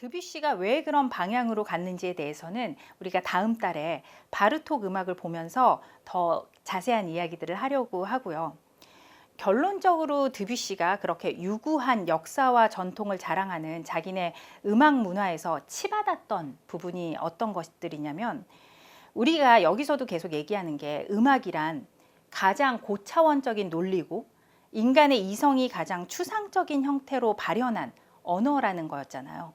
드뷔시가 왜 그런 방향으로 갔는지에 대해서는 우리가 다음 달에 바르톡 음악을 보면서 더 자세한 이야기들을 하려고 하고요. 결론적으로 드뷔시가 그렇게 유구한 역사와 전통을 자랑하는 자기네 음악 문화에서 치받았던 부분이 어떤 것들이냐면, 우리가 여기서도 계속 얘기하는 게 음악이란 가장 고차원적인 논리고 인간의 이성이 가장 추상적인 형태로 발현한 언어라는 거였잖아요.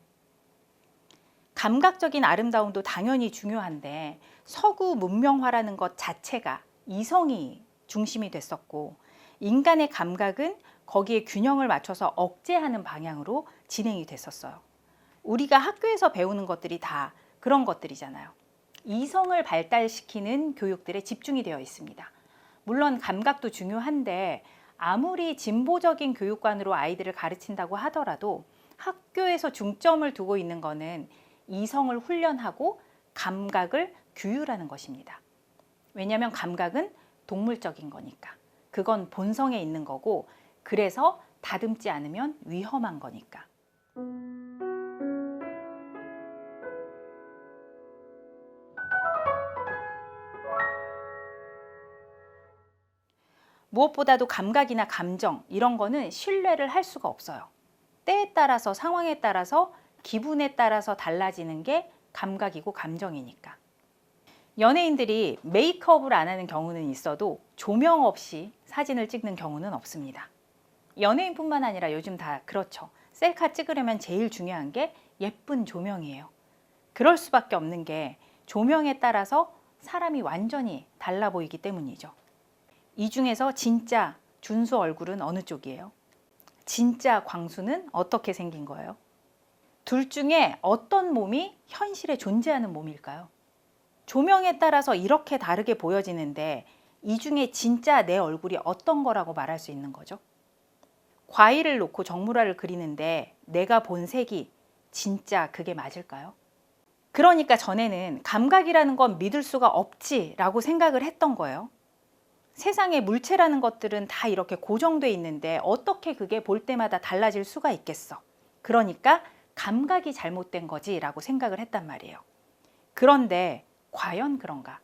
감각적인 아름다움도 당연히 중요한데 서구 문명화라는 것 자체가 이성이 중심이 됐었고, 인간의 감각은 거기에 균형을 맞춰서 억제하는 방향으로 진행이 됐었어요. 우리가 학교에서 배우는 것들이 다 그런 것들이잖아요. 이성을 발달시키는 교육들에 집중이 되어 있습니다. 물론 감각도 중요한데 아무리 진보적인 교육관으로 아이들을 가르친다고 하더라도 학교에서 중점을 두고 있는 거는 이성을 훈련하고 감각을 규율하는 것입니다. 왜냐하면 감각은 동물적인 거니까. 그건 본성에 있는 거고, 그래서 다듬지 않으면 위험한 거니까. 무엇보다도 감각이나 감정 이런 거는 신뢰를 할 수가 없어요. 때에 따라서, 상황에 따라서, 기분에 따라서 달라지는 게 감각이고 감정이니까. 연예인들이 메이크업을 안 하는 경우는 있어도 조명 없이 사진을 찍는 경우는 없습니다. 연예인뿐만 아니라 요즘 다 그렇죠. 셀카 찍으려면 제일 중요한 게 예쁜 조명이에요. 그럴 수밖에 없는 게 조명에 따라서 사람이 완전히 달라 보이기 때문이죠. 이 중에서 진짜 준수 얼굴은 어느 쪽이에요? 진짜 광수는 어떻게 생긴 거예요? 둘 중에 어떤 몸이 현실에 존재하는 몸일까요? 조명에 따라서 이렇게 다르게 보여지는데 이 중에 진짜 내 얼굴이 어떤 거라고 말할 수 있는 거죠? 과일을 놓고 정물화를 그리는데 내가 본 색이 진짜 그게 맞을까요? 그러니까 전에는 감각이라는 건 믿을 수가 없지라고 생각을 했던 거예요. 세상에 물체라는 것들은 다 이렇게 고정돼 있는데 어떻게 그게 볼 때마다 달라질 수가 있겠어. 그러니까 감각이 잘못된 거지라고 생각을 했단 말이에요. 그런데 과연 그런가?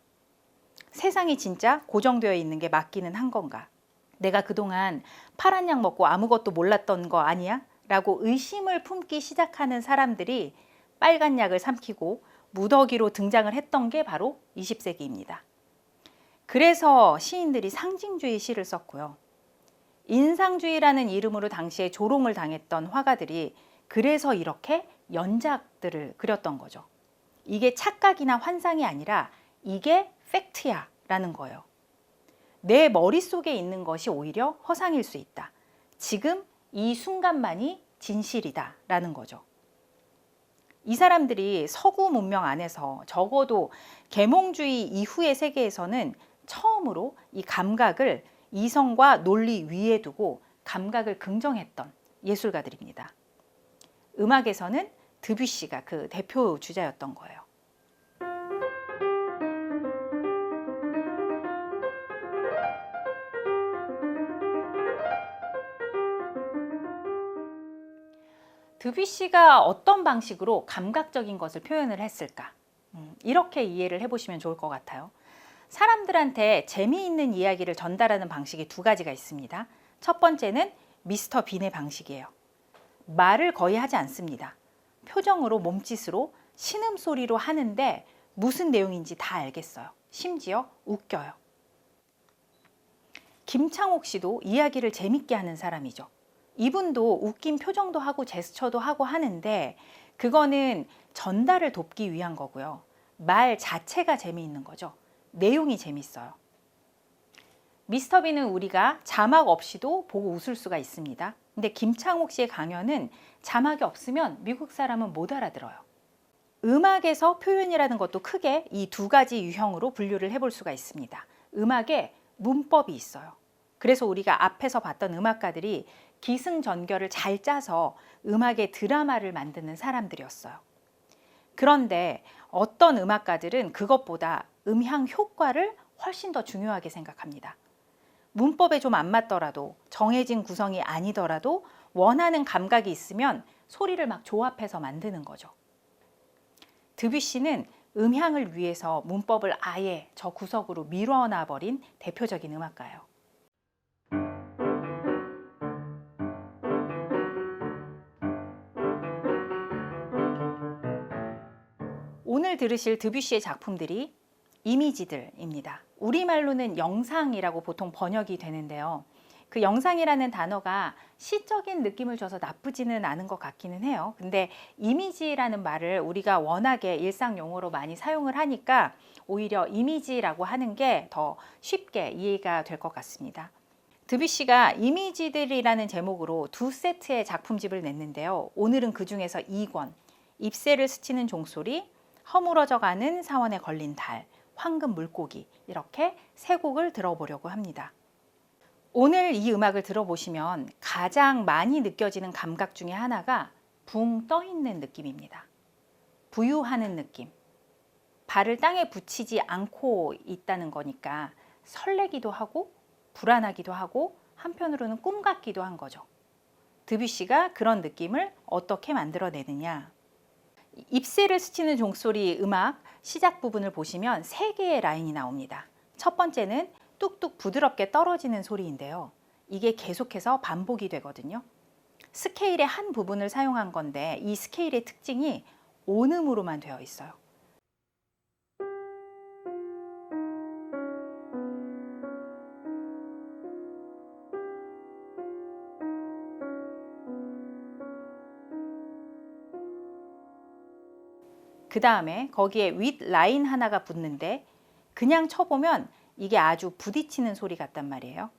세상이 진짜 고정되어 있는 게 맞기는 한 건가? 내가 그동안 파란 약 먹고 아무것도 몰랐던 거 아니야? 라고 의심을 품기 시작하는 사람들이 빨간 약을 삼키고 무더기로 등장을 했던 게 바로 20세기입니다. 그래서 시인들이 상징주의 시를 썼고요. 인상주의라는 이름으로 당시에 조롱을 당했던 화가들이 그래서 이렇게 연작들을 그렸던 거죠. 이게 착각이나 환상이 아니라 이게 팩트야 라는 거예요. 내 머릿속에 있는 것이 오히려 허상일 수 있다. 지금 이 순간만이 진실이다 라는 거죠. 이 사람들이 서구 문명 안에서 적어도 계몽주의 이후의 세계에서는 처음으로 이 감각을 이성과 논리 위에 두고 감각을 긍정했던 예술가들입니다. 음악에서는 드뷔시가 그 대표 주자였던 거예요. 드뷔시가 어떤 방식으로 감각적인 것을 표현을 했을까? 이렇게 이해를 해보시면 좋을 것 같아요. 사람들한테 재미있는 이야기를 전달하는 방식이 두 가지가 있습니다. 첫 번째는 미스터 빈의 방식이에요. 말을 거의 하지 않습니다. 표정으로, 몸짓으로, 신음소리로 하는데 무슨 내용인지 다 알겠어요. 심지어 웃겨요. 김창옥 씨도 이야기를 재밌게 하는 사람이죠. 이분도 웃긴 표정도 하고 제스처도 하고 하는데 그거는 전달을 돕기 위한 거고요. 말 자체가 재미있는 거죠. 내용이 재밌어요. 미스터 빈은 우리가 자막 없이도 보고 웃을 수가 있습니다. 근데 김창옥 씨의 강연은 자막이 없으면 미국 사람은 못 알아들어요. 음악에서 표현이라는 것도 크게 이 두 가지 유형으로 분류를 해볼 수가 있습니다. 음악에 문법이 있어요. 그래서 우리가 앞에서 봤던 음악가들이 기승전결을 잘 짜서 음악의 드라마를 만드는 사람들이었어요. 그런데 어떤 음악가들은 그것보다 음향 효과를 훨씬 더 중요하게 생각합니다. 문법에 좀 안 맞더라도, 정해진 구성이 아니더라도 원하는 감각이 있으면 소리를 막 조합해서 만드는 거죠. 드뷔시는 음향을 위해서 문법을 아예 저 구석으로 밀어놔 버린 대표적인 음악가예요. 오늘 들으실 드뷔시의 작품들이 이미지들입니다. 우리말로는 영상이라고 보통 번역이 되는데요. 그 영상이라는 단어가 시적인 느낌을 줘서 나쁘지는 않은 것 같기는 해요. 근데 이미지라는 말을 우리가 워낙에 일상 용어로 많이 사용을 하니까 오히려 이미지라고 하는 게 더 쉽게 이해가 될 것 같습니다. 드뷔시가 이미지들이라는 제목으로 2세트의 작품집을 냈는데요. 오늘은 그 중에서 2권, 잎새를 스치는 종소리, 허물어져 가는 사원에 걸린 달, 황금 물고기, 이렇게 3곡을 들어보려고 합니다. 오늘 이 음악을 들어보시면 가장 많이 느껴지는 감각 중에 하나가 붕 떠 있는 느낌입니다. 부유하는 느낌. 발을 땅에 붙이지 않고 있다는 거니까 설레기도 하고 불안하기도 하고 한편으로는 꿈 같기도 한 거죠. 드뷔시가 그런 느낌을 어떻게 만들어내느냐. 잎새를 스치는 종소리 음악 시작 부분을 보시면 3개의 라인이 나옵니다. 첫 번째는 뚝뚝 부드럽게 떨어지는 소리인데요. 이게 계속해서 반복이 되거든요. 스케일의 한 부분을 사용한 건데 이 스케일의 특징이 온음으로만 되어 있어요. 그 다음에 거기에 윗 라인 하나가 붙는데 그냥 쳐보면 이게 아주 부딪히는 소리 같단 말이에요.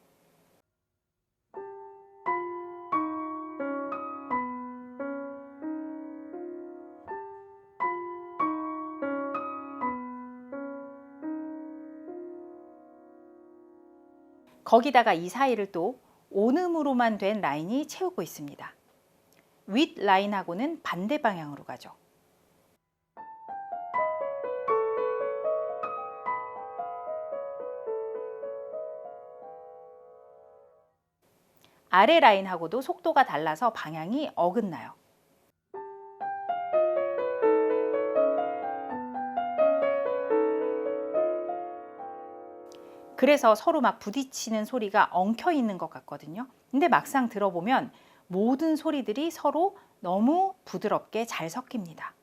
거기다가 이 사이를 또 온음으로만 된 라인이 채우고 있습니다. 윗 라인하고는 반대 방향으로 가죠. 아래 라인하고도 속도가 달라서 방향이 어긋나요. 그래서 서로 막 부딪히는 소리가 엉켜 있는 것 같거든요. 근데 막상 들어보면 모든 소리들이 서로 너무 부드럽게 잘 섞입니다.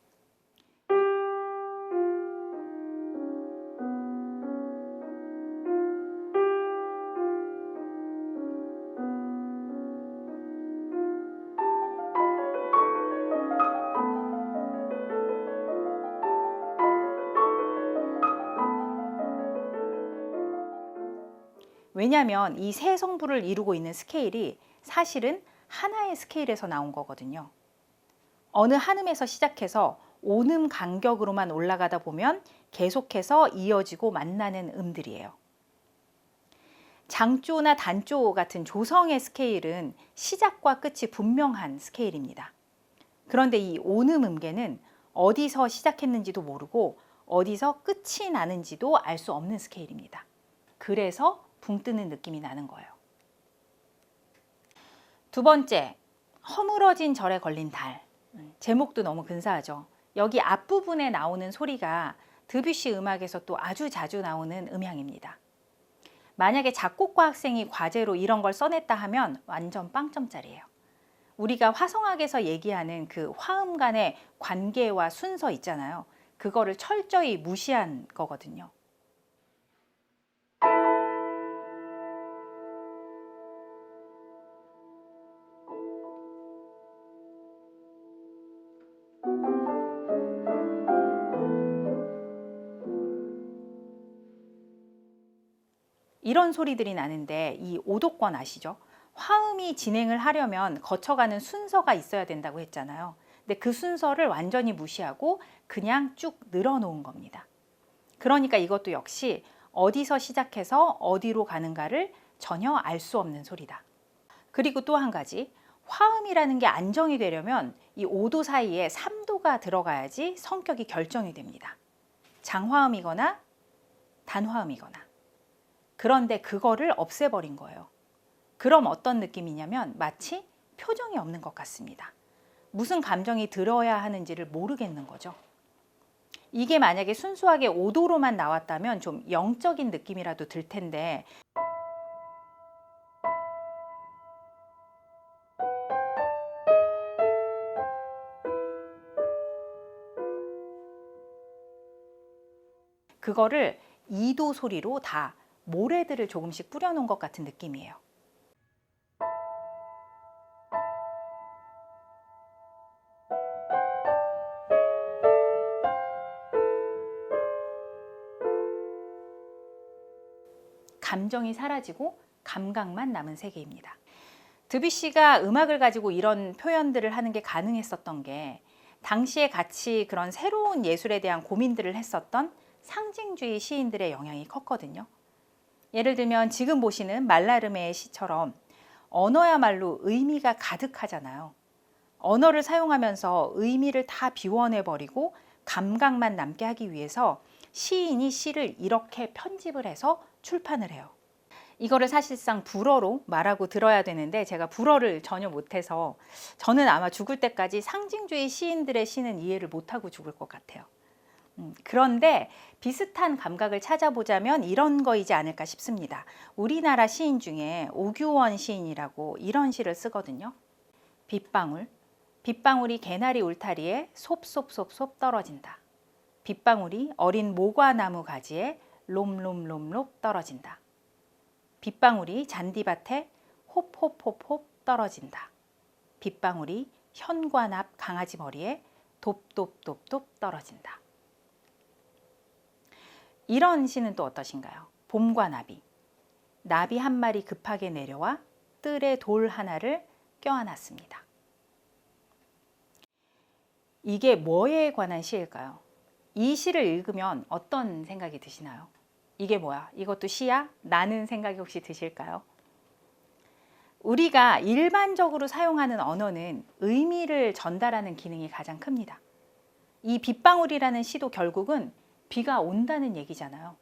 왜냐하면 이 세 성부를 이루고 있는 스케일이 사실은 하나의 스케일에서 나온 거거든요. 어느 한 음에서 시작해서 온음 간격으로만 올라가다 보면 계속해서 이어지고 만나는 음들이에요. 장조나 단조 같은 조성의 스케일은 시작과 끝이 분명한 스케일입니다. 그런데 이 온음 음계는 어디서 시작했는지도 모르고 어디서 끝이 나는지도 알 수 없는 스케일입니다. 그래서 붕 뜨는 느낌이 나는 거예요. 두 번째, 허물어진 절에 걸린 달. 제목도 너무 근사하죠. 여기 앞부분에 나오는 소리가 드뷔시 음악에서 또 아주 자주 나오는 음향입니다. 만약에 작곡과 학생이 과제로 이런 걸 써냈다 하면 완전 빵점짜리예요. 우리가 화성학에서 얘기하는 그 화음 간의 관계와 순서 있잖아요. 그거를 철저히 무시한 거거든요. 이런 소리들이 나는데 이 오도권 아시죠? 화음이 진행을 하려면 거쳐가는 순서가 있어야 된다고 했잖아요. 근데 그 순서를 완전히 무시하고 그냥 쭉 늘어놓은 겁니다. 그러니까 이것도 역시 어디서 시작해서 어디로 가는가를 전혀 알 수 없는 소리다. 그리고 또 한 가지, 화음이라는 게 안정이 되려면 이 5도 사이에 3도가 들어가야지 성격이 결정이 됩니다. 장화음이거나 단화음이거나. 그런데 그거를 없애버린 거예요. 그럼 어떤 느낌이냐면 마치 표정이 없는 것 같습니다. 무슨 감정이 들어야 하는지를 모르겠는 거죠. 이게 만약에 순수하게 오도로만 나왔다면 좀 영적인 느낌이라도 들 텐데 그거를 2도 소리로 다 모래들을 조금씩 뿌려놓은 것 같은 느낌이에요. 감정이 사라지고 감각만 남은 세계입니다. 드뷔시가 음악을 가지고 이런 표현들을 하는 게 가능했었던 게 당시에 같이 그런 새로운 예술에 대한 고민들을 했었던 상징주의 시인들의 영향이 컸거든요. 예를 들면 지금 보시는 말라르메의 시처럼 언어야말로 의미가 가득하잖아요. 언어를 사용하면서 의미를 다 비워내버리고 감각만 남게 하기 위해서 시인이 시를 이렇게 편집을 해서 출판을 해요. 이거를 사실상 불어로 말하고 들어야 되는데 제가 불어를 전혀 못해서 저는 아마 죽을 때까지 상징주의 시인들의 시는 이해를 못하고 죽을 것 같아요. 그런데 비슷한 감각을 찾아보자면 이런 거이지 않을까 싶습니다. 우리나라 시인 중에 오규원 시인이라고 이런 시를 쓰거든요. 빗방울, 빗방울이 개나리 울타리에 솝솝솝 떨어진다. 빗방울이 어린 모과나무 가지에 롬롬롬롬 떨어진다. 빗방울이 잔디밭에 홉홉홉홉 떨어진다. 빗방울이 현관 앞 강아지 머리에 돕돕돕돕 떨어진다. 이런 시는 또 어떠신가요? 봄과 나비. 나비 한 마리 급하게 내려와 뜰에 돌 하나를 껴안았습니다. 이게 뭐에 관한 시일까요? 이 시를 읽으면 어떤 생각이 드시나요? 이게 뭐야? 이것도 시야? 라는 생각이 혹시 드실까요? 우리가 일반적으로 사용하는 언어는 의미를 전달하는 기능이 가장 큽니다. 이 빗방울이라는 시도 결국은 비가 온다는 얘기잖아요.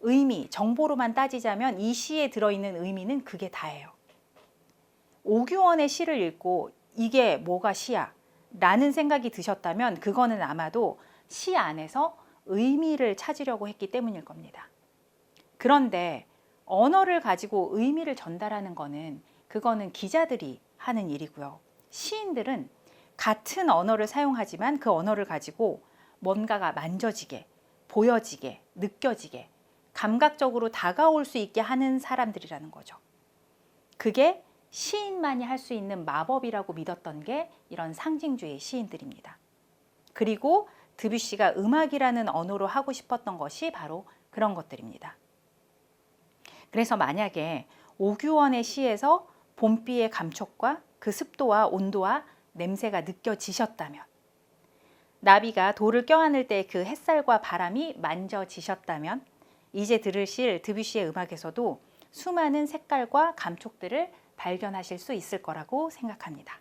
의미, 정보로만 따지자면 이 시에 들어있는 의미는 그게 다예요. 오규원의 시를 읽고 이게 뭐가 시야? 라는 생각이 드셨다면 그거는 아마도 시 안에서 의미를 찾으려고 했기 때문일 겁니다. 그런데 언어를 가지고 의미를 전달하는 그거는 기자들이 하는 일이고요. 시인들은 같은 언어를 사용하지만 그 언어를 가지고 뭔가가 만져지게, 보여지게, 느껴지게, 감각적으로 다가올 수 있게 하는 사람들이라는 거죠. 그게 시인만이 할 수 있는 마법이라고 믿었던 게 이런 상징주의 시인들입니다. 그리고 드뷔시가 음악이라는 언어로 하고 싶었던 것이 바로 그런 것들입니다. 그래서 만약에 오규원의 시에서 봄비의 감촉과 그 습도와 온도와 냄새가 느껴지셨다면, 나비가 돌을 껴안을 때 그 햇살과 바람이 만져지셨다면 이제 들으실 드뷔시의 음악에서도 수많은 색깔과 감촉들을 발견하실 수 있을 거라고 생각합니다.